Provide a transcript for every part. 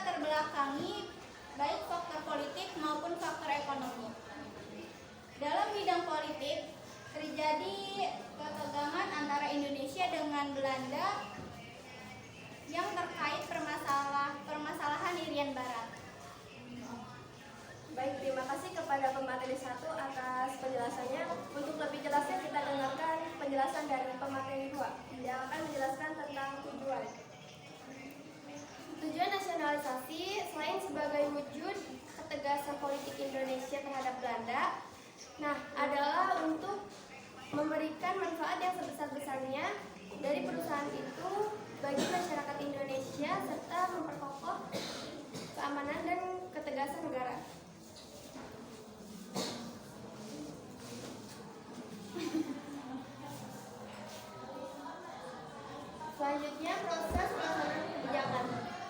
terbelakangi baik faktor politik maupun faktor ekonomi. Dalam bidang politik, terjadi ketegangan antara Indonesia dengan Belanda yang terkait permasalahan Irian Barat. Baik, terima kasih kepada pemateri 1 atas penjelasannya. Untuk lebih jelasnya kita dengarkan penjelasan dari pemateri 2 yang akan menjelaskan tentang tujuan. Tujuan nasionalisasi selain sebagai wujud ketegasan politik Indonesia terhadap Belanda, adalah untuk memberikan manfaat yang sebesar-besarnya dari perusahaan itu bagi masyarakat Indonesia serta memperkokoh keamanan dan ketegasan negara. Selanjutnya, proses pelaksanaan kebijakan.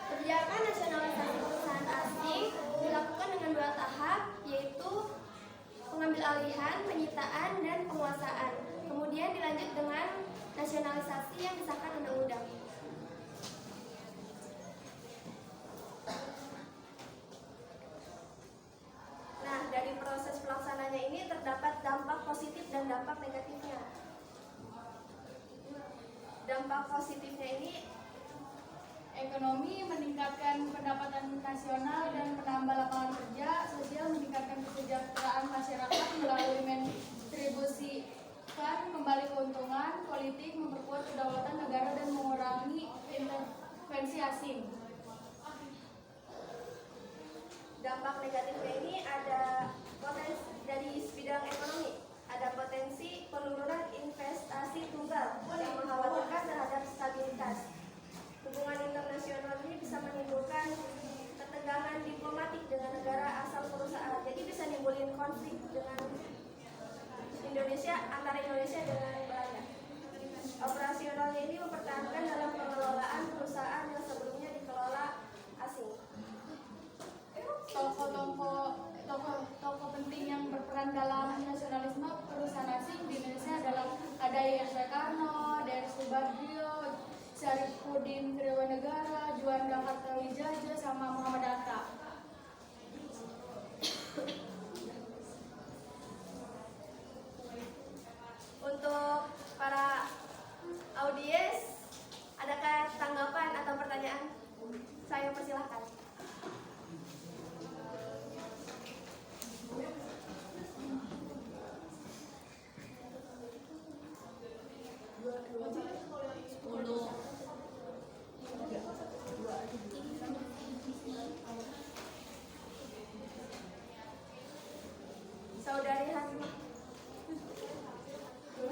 Kebijakan nasionalisasi perusahaan asing dilakukan dengan 2 tahap, yaitu pengambil alihan, penyitaan, dan penguasaan. Kemudian dilanjut dengan nasionalisasi yang disahkan undang-undang. Dari proses pelaksananya ini terdapat dampak positif dan dampak negatifnya. Dampak positifnya ini ekonomi, meningkatkan pendapatan nasional dan menambah lapangan kerja, sosial, meningkatkan kesejahteraan masyarakat melalui mendistribusikan kembali keuntungan, politik, memperkuat kedaulatan negara dan mengurangi intervensi asing. Dampak negatifnya ini ada potensi dari bidang ekonomi, ada potensi penurunan investasi tunggal yang mengkhawatirkan terhadap stabilitas. Hubungan internasional ini bisa menimbulkan ketegangan diplomatik dengan negara asal perusahaan. Jadi bisa nimbulin konflik dengan antara Indonesia dengan Belanda. Operasionalnya ini mempertahankan dalam pengelolaan perusahaan yang sebelumnya dikelola asing. Tokoh penting yang berperan dalam nasionalisme perusahaan asing di Indonesia adalah ada Y.S. Soekarno, D.R. Subagio, Syarifudin Triwanegara, Juanda Kartawijaya, sama Muhammad Hatta. Untuk para audiens, adakah tanggapan atau pertanyaan? Saya persilahkan. Saudari Halimah.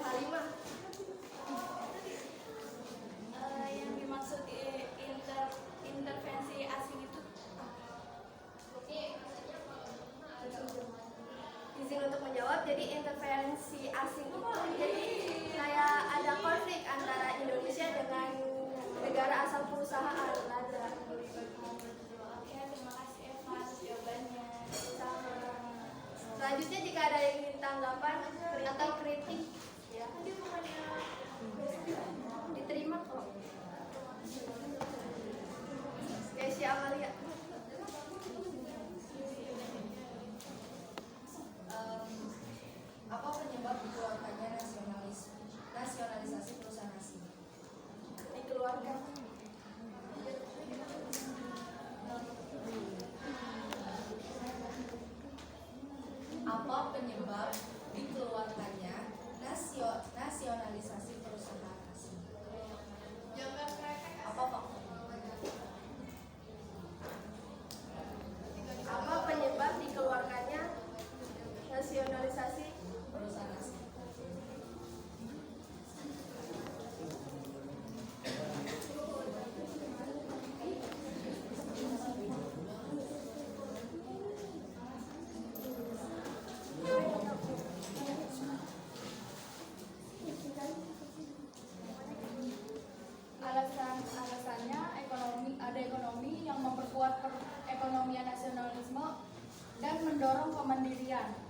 Halimah. Yang dimaksud intervensi asing itu Izin untuk menjawab. Jadi intervensi asing itu jadi kayak ada konflik antara Indonesia dengan negara asal perusahaan Belanda. ya, terima kasih Eva atas jawabannya. Selanjutnya jika ada yang ingin tanggapan atau kritik, ya diterima kok. Kesia Amalia. Apa penyebab dikeluarkannya nasionalisasi perusahaan asing? Dikeluarkan. Apa penyebab dikeluarkannya nasionalisasi perusahaan asing? Apa faktornya? Apa penyebab dikeluarkannya nasionalisasi Perusahaan asing. Alasannya ada ekonomi yang memperkuat perekonomian nasionalisme dan mendorong kemandirian.